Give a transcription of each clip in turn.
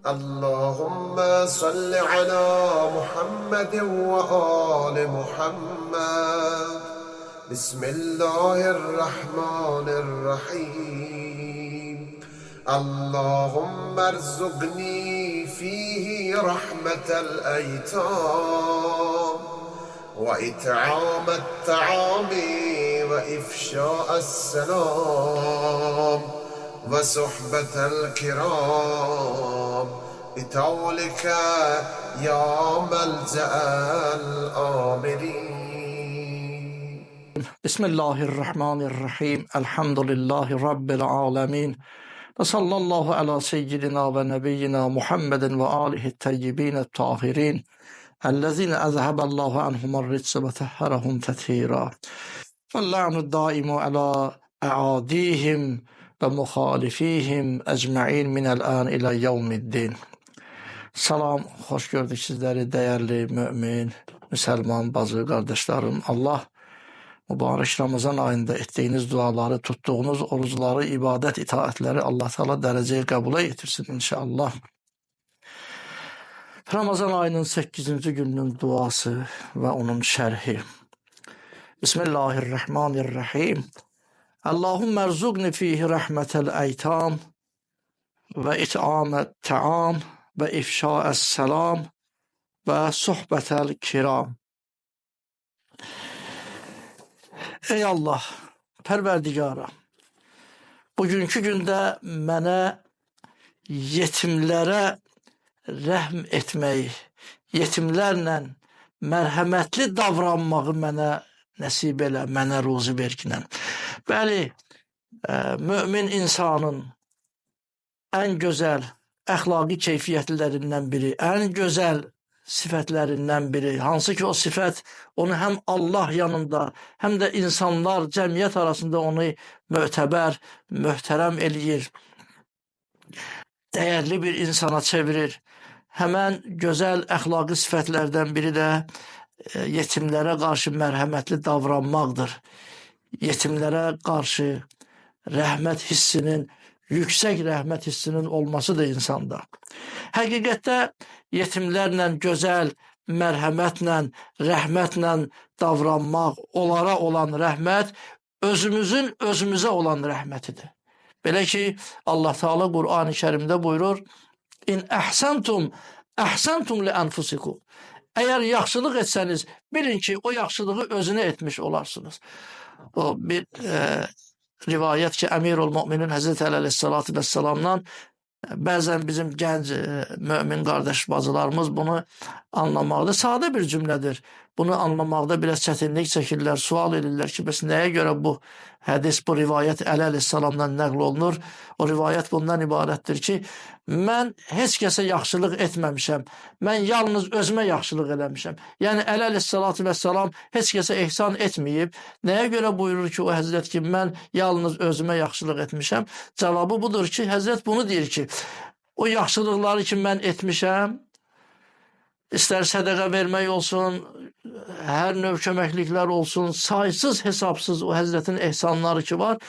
اللهم صل على محمد وآل محمد. بسم الله الرحمن الرحيم. اللهم ارزقني فيه رحمة الأيتام وإطعام الطعام وإفشاء السلام وصحبة الكرام بطولك يا ملجأ الآمرين. بسم الله الرحمن الرحيم. الحمد لله رب العالمين. وصلى الله على سيدنا ونبينا محمد وآله الطيبين الطاهرين الذين أذهب الله عنهم الرجس وطهرهم تطهيرا. واللعن الدائم على أعاديهم ومخالفيهم أجمعين من الآن إلى يوم الدين. Salam, hoş gördük sizleri değerli mümin, Müslüman bazı kardeşlerim. Allah mübarek Ramazan ayında ettiğiniz duaları, tuttuğunuz oruçları, ibadet, itaatleri Allah Teala dereceye kabul getirsin inşallah. Ramazan ayının 8. gününün duası ve onun şerhi. Bismillahirrahmanirrahim. Allahümme erzugni fihi rahmetel eytam ve it'amet ta'am ve ifşa'es selam ve sohbetel kiram. Ey Allah, Pərverdigara, bugünkü gündə mənə yetimlərə rəhm etməyi, yetimlərlə mərhəmətli davranmağı mənə nəsib elə, mənə ruzi verginən. Bəli, mümin insanın ən gözəl əxlaqi keyfiyyətlərindən biri, ən gözəl sifətlərindən biri, hansı ki o sifət onu həm Allah yanında, həm də insanlar, cəmiyyət arasında onu mötəbər, möhtərəm eləyir, dəyərli bir insana çevirir. Həmən gözəl əxlaqi sifətlərdən biri də yetimlərə qarşı mərhəmətli davranmaqdır. Yetimlərə qarşı rəhmət hissinin, yüksək rəhmət hissinin olması da insanda. Həqiqətdə yetimlərlə gözəl mərhəmətlə, rəhmətlə davranmaq, onlara olan rəhmət özümüzün özümüzə olan rəhmətidir. Belə ki, Allah Teala Qur'an-ı Kərimdə buyurur: İn əhsəntum, əhsəntum li ənfusikum. Əgər yaxşılıq etsəniz, bilin ki, o yaxşılığı özünə etmiş olarsınız. O bir rivayət ki, Əmirul Müminin Həzrəti Əli Əleyhissalatu vəssalamdan bəzən bizim gənc mümin qardaş bacılarımız bunu anlamaqda sadə bir cümlədir. Bunu anlamaqda biraz çətinlik çəkirlər, sual edirlər ki, bəs nəyə görə bu hədis, bu rivayət Əli Əleyhissalamdan nəql olunur? O rivayət bundan ibarətdir ki, mən heç kəsə yaxşılıq etməmişəm, mən yalnız özümə yaxşılıq eləmişəm. Yəni Əli Əleyhissalatu vəssalam heç kəsə ehsan etməyib. Nəyə görə buyurur ki, o Həzrət ki, mən yalnız özümə yaxşılıq etmişəm? Cavabı budur ki, Həzrət bunu deyir ki, o yaxşılıqları ki, mən etmişəm, İstər sədəqə vermək olsun, hər növ köməkliklər olsun, saysız hesabsız o Həzrətin ehsanları ki var.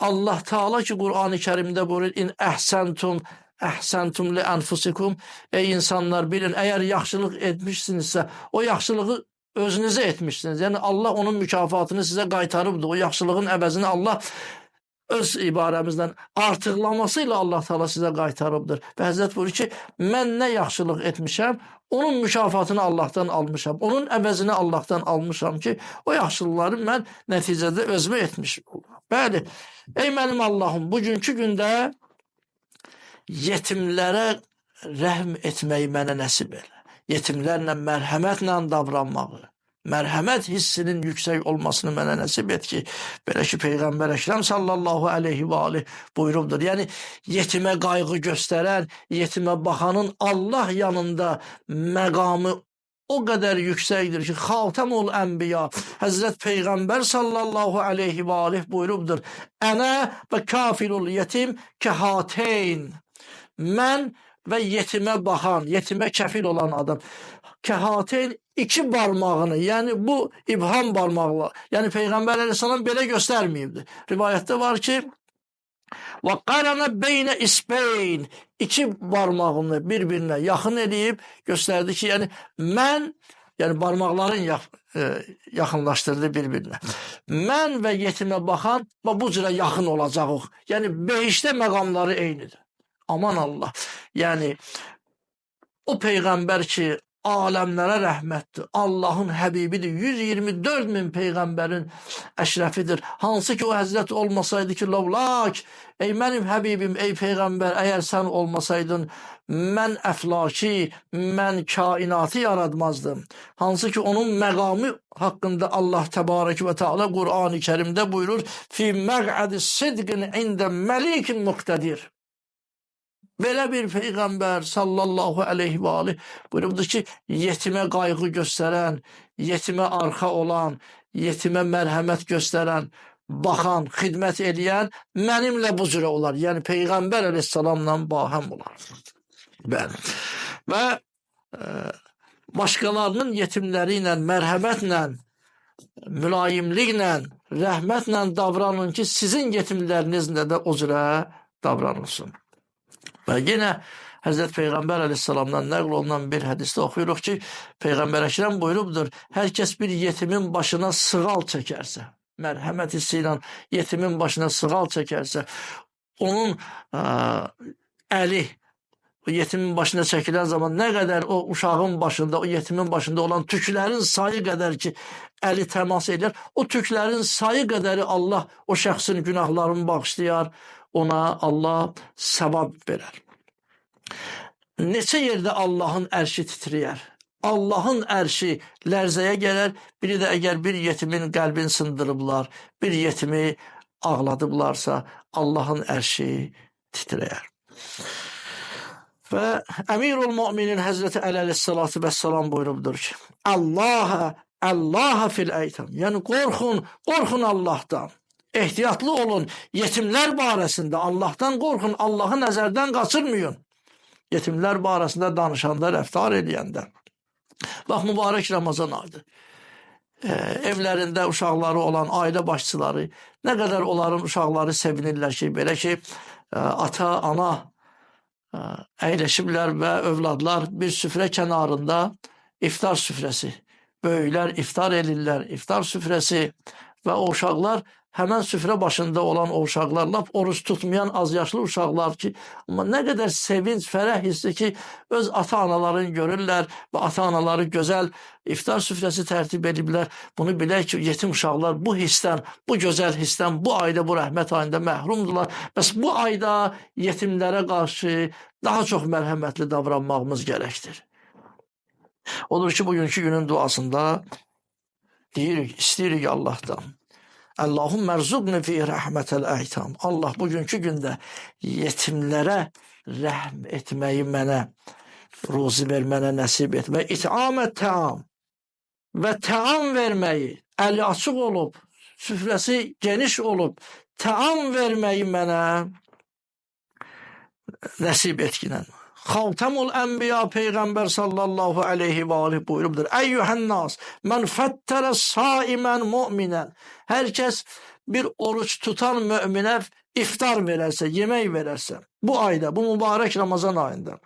Allah Teala ki Qur'an-ı Kərimdə buyurur: İn əhsəntum, əhsəntum li ənfusikum. Ey insanlar, bilin, əgər yaxşılıq etmişsinizsə, o yaxşılığı özünüzə etmişsiniz. Yəni Allah onun mükafatını sizə qaytarıbdır. O yaxşılığın əvəzini Allah öz ibarəmizdən artıqlamasıyla Allah Teala sizə qaytarıbdır. Və Həzrət buyurur ki, mən nə yaxşılıq etmişəm, onun mükafatını Allahdan almışam, onun əvəzini Allahdan almışam ki, o yaxşılıqları mən nəticədə özümə etmişim. Bəli, ey mənim Allahım, bugünkü gündə yetimlərə rəhm etməyi mənə nəsib elə. Yetimlərlə mərhəmətlə davranmağı, mərhəmət hissinin yüksək olmasını mənə nəsib et ki, belə ki, Peyğəmbər Əkrəm sallallahu aleyhi və aleyh buyurubdur. Yəni, yetimə qayğı göstərən, yetimə baxanın Allah yanında məqamı o qədər yüksəkdir ki, Xatəmul Ənbiya, Həzrət Peyğəmbər sallallahu aleyhi və aleyh buyurubdur. Ənə və kafilul yetim kəhateyn. Mən və yetimə baxan, yetimə kəfil olan adam. Kəhateyn iki barmağını, yəni bu ibham barmaqla, yəni Peyğəmbər əleyhissalam belə göstərməyibdir. Rivayətdə var ki, Və qarana beynə isbeyn, iki barmağını bir-birinə yaxın eləyib göstərdi ki, yəni mən, yəni barmaqların yaxınlaşdırdı bir-birinə. Mən və yetimə baxan bu cürə yaxın olacağıq. Yəni behişdə məqamları eynidir. Aman Allah. Yəni o peyğəmbər ki, aləmlərə rəhmətdir. Allahın həbibidir. 124 min peyğəmbərin əşrəfidir. Hansı ki o həzrət olmasaydı ki, lovlak, ey mənim həbibim, ey peyğəmbər, əgər sən olmasaydın, mən əflaki, mən kainatı yaratmazdım. Hansı ki onun məqamı haqqında Allah təbarək və teala Qur'an-ı Kərimdə buyurur, fi məq'ədi sidqin ində məlikin muqtədir. Belə bir peyğəmbər sallallahu aleyhi və aleyh buyurubdur ki, yetimə qayğı göstərən, yetimə arxa olan, yetimə mərhəmət göstərən, baxan, xidmət eləyən mənimlə bu cürə olar. Yəni peyğəmbər əleyhissalamla bahəm olar. Bəli. Və başqalarının yetimləri ilə, mərhəmətlə, mülayimliklə, rəhmətlə davranın ki, sizin yetimlərinizlə də o cürə davranılsın. Və yenə Həzrət Peyğəmbər əleyhissalamdan nəql olunan bir hədisdə oxuyuruq ki, Peyğəmbər Əkrəm buyurubdur, hər kəs bir yetimin başına sığal çəkərsə, mərhəmət hissi ilə yetimin başına sığal çəkərsə, onun əli o yetimin başına çəkilən zaman nə qədər o uşağın başında, o yetimin başında olan tüklərin sayı qədər ki, əli təmas edir, o tüklərin sayı qədəri Allah o şəxsin günahlarını bağışlayar, ona Allah səvab verər. Neçə yerdə Allahın ərşi titriyər, Allahın ərşi lərzəyə gələr, biri də əgər bir yetimin qəlbini sındırıblar, bir yetimi ağladıblarsa, Allahın ərşi titriyər. Və Əmirul Müminin Həzrəti Əli əleyhissalatu vəssalam buyurubdur ki, Allaha fil eytam, yəni qorxun Allahdan. Ehtiyatlı olun, yetimlər barəsində Allahdan qorxun, Allahı nəzərdən qaçırmayın. Yetimlər barəsində danışanda, rəftar edəndə. Bax, mübarək Ramazan ayıdır. Evlərində uşaqları olan ailə başçıları, nə qədər onların uşaqları sevinirlər ki, belə ki, ata, ana əyləşiblər və övladlar bir süfrə kənarında iftar süfrəsi, böyüklər iftar edirlər, iftar süfrəsi və o uşaqlar həmən süfrə başında olan o uşaqlar, lap oruç tutmayan az yaşlı uşaqlar ki, amma nə qədər sevinç, fərəh hissi ki, öz ata-analarını görürlər və ata-anaları gözəl iftar süfrəsi tərtib ediblər. Bunu bilək ki, yetim uşaqlar bu hissdən, bu gözəl hissdən, bu ayda, bu rəhmət ayında məhrumdular. Bəs bu ayda yetimlərə qarşı daha çox mərhəmətli davranmağımız gərəkdir. Odur ki, bugünkü günün duasında deyirik, istəyirik Allahdan. Allahümme erzuqni fi rəhmətəl əytam. Allah bugünkü gündə yetimlərə rəhm etməyi mənə, ruzi vermənə nəsib etməyi, it'amət təam və təam verməyi, əli açıq olub, süfrəsi geniş olub, təam verməyi mənə nəsib etkinən. Xatamul Ənbiya Peyğəmbər sallallahu aleyhi və aleyhi buyurubdur. Əyyuhən nas, mən fəttərə saimən müminən. Hər kəs bir oruç tutan müminə iftar verərsə, yemək verərsə, bu ayda, bu mübarək Ramazan ayında,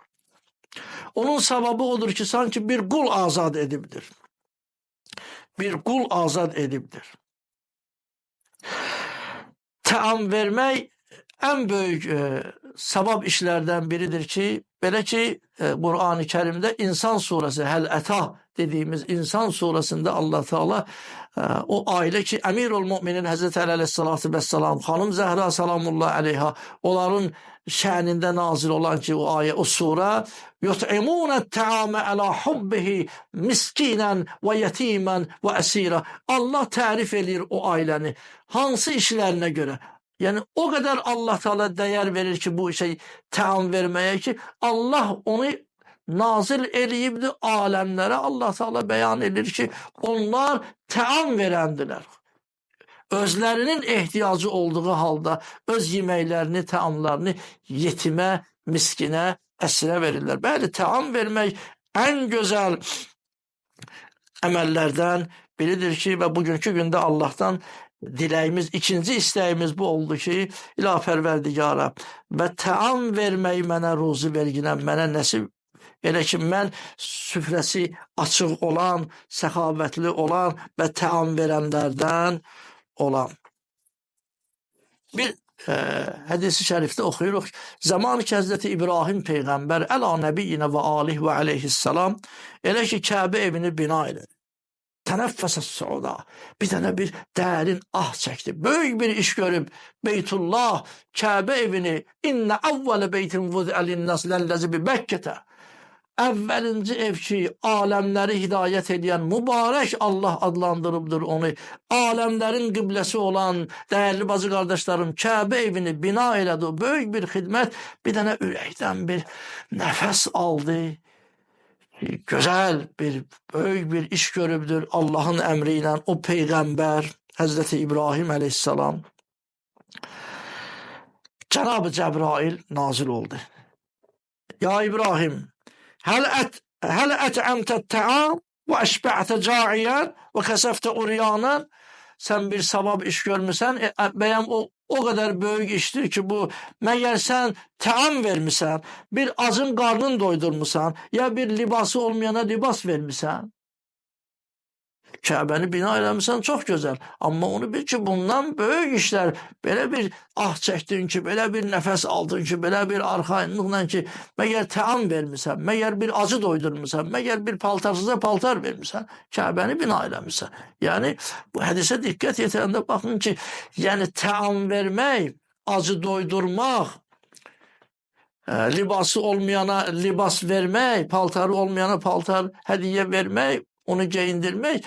onun savabı odur ki, sanki bir qul azad edibdir. Bir qul azad edibdir. Təam vermək ən böyük savab işlərdən biridir ki, belə ki, Qur'an-ı Kərimdə İnsan surəsi, Həl-Əta dediyimiz İnsan surəsində Allah Teala o ailə ki, Əmirul Müminin Həzrəti Əli əleyhissalatu vəssalam, xanım Zəhra salamullah əleyha, onların şənində nazil olan ki, o ayə, o surə, yut'imunət təamə ələ hubbihi miskinən və yetimən və əsira. Allah tərif edir o ailəni, hansı işlərinə görə. Yəni, o qədər Allah Teala dəyər verir ki, bu işə təam verməyə ki, Allah onu nazil eləyibdir aləmlərə. Allah Teala bəyan edir ki, onlar təam verəndilər. Özlərinin ehtiyacı olduğu halda öz yeməklərini, təamlarını yetimə, miskinə, əsirə verirlər. Bəli, təam vermək ən gözəl əməllərdən biridir ki, və bugünkü gündə Allahdan diləyimiz, ikinci istəyimiz bu oldu ki, İlah Pərverdigara və təam verməyi mənə ruzi verginən, mənə nəsib elə ki, mən süfrəsi açıq olan, səxavətli olan və təam verənlərdən olan. Bir hədisi şərifdə oxuyuruq. Zamanı ki, Həzrəti İbrahim Peyğəmbər əla nəbiyyinə və alih və aleyhissalam elə ki, Kəbə evini bina edir. Tənəffəsə suuda. Bir dənə bir dərin ah çəkdi. Böyük bir iş görüb. Beytullah, Kəbə evini innə əvvələ beytin vud'əlin-nəs ləlləzi bi Məkkətə. Əvvəlinci ev ki, aləmləri hidayət edən mübarək Allah adlandırıbdır onu. Aləmlərin qibləsi olan dəyərli bacı qardaşlarım, Kəbə evini bina elədi. Böyük bir xidmət, bir dənə ürəkdən bir nəfəs aldı. Gözəl bir, böyük bir iş görübdür Allahın əmri ilə o Peyğəmbər Həzrəti İbrahim əleyhissalam. Cənab-ı Cəbrail nazil oldu. Ya İbrahim, həl ətəmtə təam və əşbə'tə caiyən və kəsəftə uriyanən. Sən bir savab iş görmüsən, bəyəm o qədər böyük işdir ki, bu məgər sən təam vermisən, bir acın qarnın doydurmusan, ya bir libası olmayana libas vermisən. Kəbəni bina eləmişsən, çox gözəl. Amma onu bil ki, bundan böyük işlər, belə bir ah çəkdin ki, belə bir nəfəs aldın ki, belə bir arxayınlıqla ki, məgər təam vermisən, məgər bir acı doydurmusan, məgər bir paltarsıza paltar vermisən, Kəbəni bina eləmişsən. Yəni, bu hədisə diqqət yetərəndə baxın ki, yəni təam vermək, acı doydurmaq, libası olmayana libas vermək, paltarı olmayana paltar hədiyyə vermək, onu geyindirmək,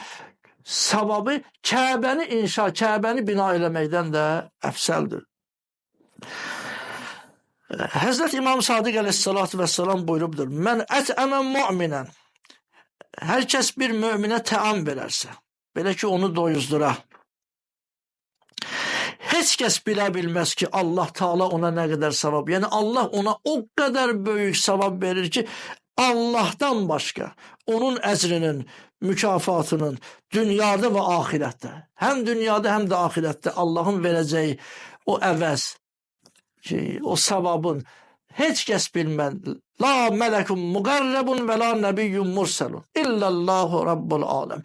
savabı Kəbəni inşa, Kəbəni bina eləməkdən də əfsəldir. Həzrət İmam Sadiq əleyhissalatu vəssalam buyurubdur, mən ətəmən müminən, hər kəs bir möminə təam verərsə, belə ki, onu doyuzdura. Heç kəs bilə bilməz ki, Allah Taala ona nə qədər savab, yəni Allah ona o qədər böyük savab verir ki, Allahdan başqa onun əcrinin, mükafatının dünyada və axirətdə, həm dünyada, həm də axirətdə Allahın verəcəyi o əvəz, o savabın heç kəs bilməz. La mələkun müqərrəbun və la nəbiyyun mursalun illallahu rabbul aləm.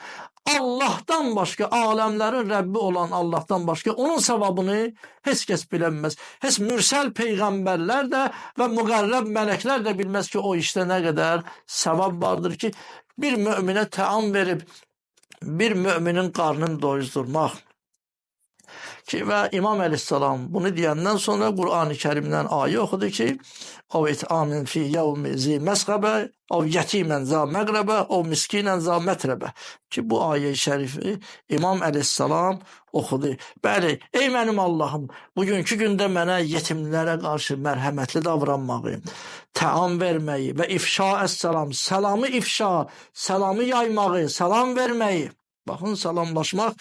Allahdan başqa, aləmlərin Rəbbi olan Allahdan başqa onun savabını heç kəs bilənməz. Heç mürsəl peyğəmbərlər də və müqərrəb mələklər də bilməz ki, o işdə nə qədər savab vardır ki, bir möminə təam verib, bir müminin qarnını doyuzdurmaq. Və İmam əleyhissalam bunu deyəndən sonra Qur'an-ı Kərimdən ayə oxudu ki, o it'amin fi yevmi zi məsqəbə, o yetimən za məqrəbə, o miskinən za mətrəbə. Ki, bu ayə-i şərifi İmam əleyhissalam oxudu. Bəli, ey mənim Allahım, bugünkü gündə mənə yetimlərə qarşı mərhəmətli davranmağı, təam verməyi və ifşa əs-salam, salamı ifşa, salamı yaymağı, salam verməyi. Baxın, salamlaşmaq,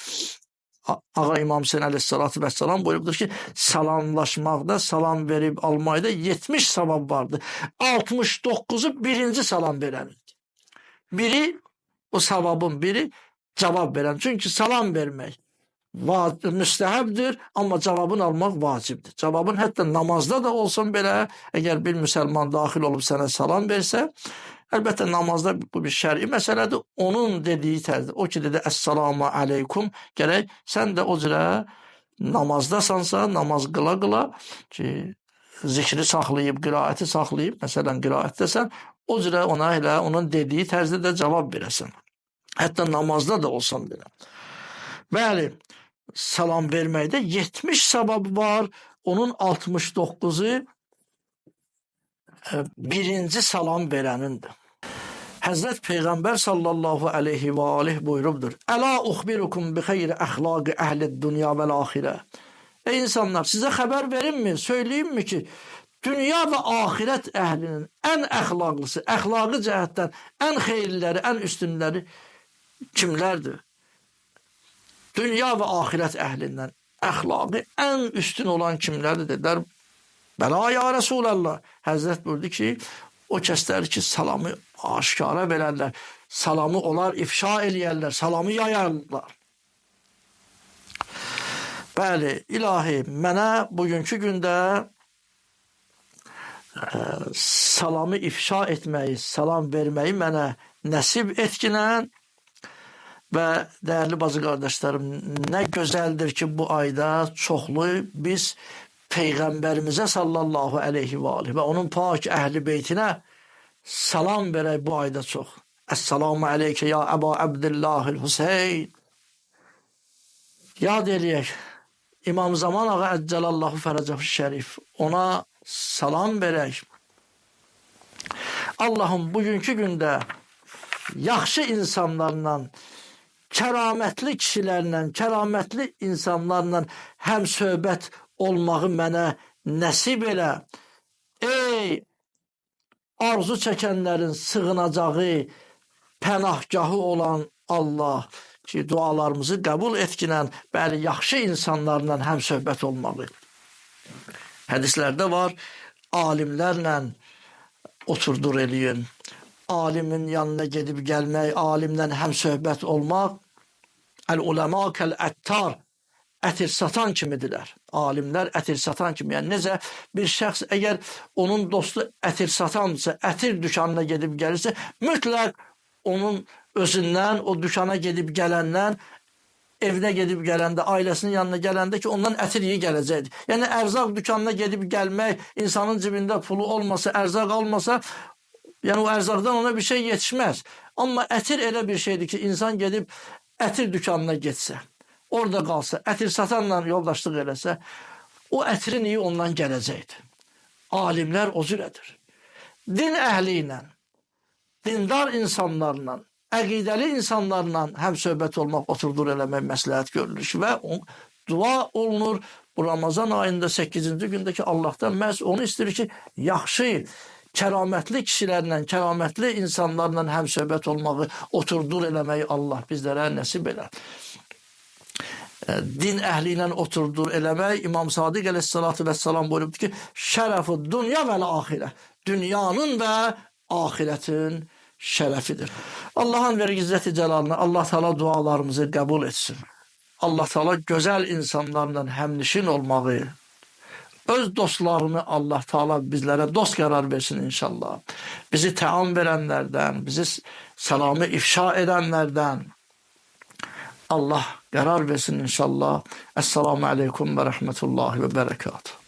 Ağa İmam Hüseyin əleyhissalatu vəssalam buyurubdur ki, salamlaşmaqda, salam verib almayda 70 savab vardır. 69'u birinci salam verənin. Biri, o savabın biri cavab verən. Çünki salam vermək müstəhəbdir, amma cavabını almaq vacibdir. Cavabın hətta namazda da olsun belə, əgər bir müsəlman daxil olub sənə salam versə, əlbəttə namazda bu bir şəri məsələdir. Onun dediyi tərzdə, o ki dedi əssalamu aleykum, gərək sən də o cürə namazdasansa, namaz qıla-qıla ki, zikri saxlayıb, qiraəti saxlayıb, məsələn qiraətdəsən, o cürə ona elə onun dediyi tərzdə də cavab verəsən. Hətta namazda da olsan belə. Bəli, salam verməkdə 70 savab var, onun 69'u birinci salam verənindir. Həzrət Peyğəmbər sallallahu aleyhi və aleyh buyurubdur. Əla uxbirukum bi xeyri əxlaqi əhlid dünya vəl axirə. Ey insanlar, sizə xəbər verimmi, söyləyimmi ki, dünya və axirət əhlinin ən əxlaqlısı, əxlaqı cəhətdən ən xeyirləri, ən üstünləri kimlərdir? Dünya və axirət əhlindən əxlaqı ən üstün olan kimlərdir dedilər. Bəla ya Resulallah. Həzrət buyurdu ki, o kəslər ki, salamı aşkara verərlər, salamı onlar ifşa eləyərlər, salamı yayarlar. Bəli, ilahi, mənə bugünkü gündə salamı ifşa etməyi, salam verməyi mənə nəsib etkinən və dəyərli bacı qardaşlarım, nə gözəldir ki, bu ayda çoxlu biz Peyğəmbərimizə sallallahu aleyhi və aleyhi və onun pak əhli beytinə salam verək bu ayda çox. Əssalamu aleykə ya Əba Əbdillahil Hüseyn. Yad eləyək, İmam Zaman ağa Əccəlallahu Fərəcəf Şərif, ona salam verək. Allahım, bugünkü gündə yaxşı insanlarla, kəramətli kişilərlə, kəramətli insanlarla həm söhbət olmağı mənə nəsib elə. Ey arzu çəkənlərin sığınacağı, pənahgahı olan Allah ki, dualarımızı qəbul etkinən, bəli, yaxşı insanlarla həm söhbət olmalı. Hədislərdə var, alimlərlə oturdur eləyin. Alimin yanına gedib gəlmək, alimlə həm söhbət olmaq, əl-uləma kəl-əttar, ətir satan kimidirlər. Alimlər ətir satan kimi. Yəni necə bir şəxs əgər onun dostu ətir satansa, ətir dükanına gedib gəlirsə, mütləq onun özündən, o dükana gedib gələndən, evinə gedib gələndə, ailəsinin yanına gələndə ki, ondan ətir iyi gələcəkdir. Yəni ərzaq dükanına gedib gəlmək, insanın cibində pulu olmasa, ərzaq olmasa, yəni o ərzaqdan ona bir şey yetişməz. Amma ətir elə bir şeydir ki, insan gedib ətir dükanına getsə, orada qalsa, ətir satanla yoldaşlıq eləsə, o ətirin iyi ondan gələcəkdir. Alimlər o cürədir. Din əhli ilə, dindar insanlarla, əqidəli insanlarla həm söhbət olmaq, oturdur eləmək məsləhət görülür və dua olunur. Bu Ramazan ayında 8-ci gündəki Allahdan məhz onu istəyir ki, yaxşı, kəramətli kişilərlə, kəramətli insanlarla həm söhbət olmağı, oturdur eləməyi Allah bizlərə nəsib elər. Din əhli ilə oturdur eləmək, İmam Sadiq əleyhissalatu vəssalam buyurubdur ki, şərəf-ı dünya vəl-axirə, dünyanın və axirətin şərəfidir. Allahın ver izzət-i cəlalına, Allah Teala dualarımızı qəbul etsin. Allah Teala gözəl insanlarla həmnişin olmağı, öz dostlarını Allah Teala bizlərə dost qərar versin inşallah. Bizi təam verənlərdən, bizi salamı ifşa edənlərdən Allah qərar versin inşallah. Esselamu aleykum və rəhmətullahi və bərəkatuhu.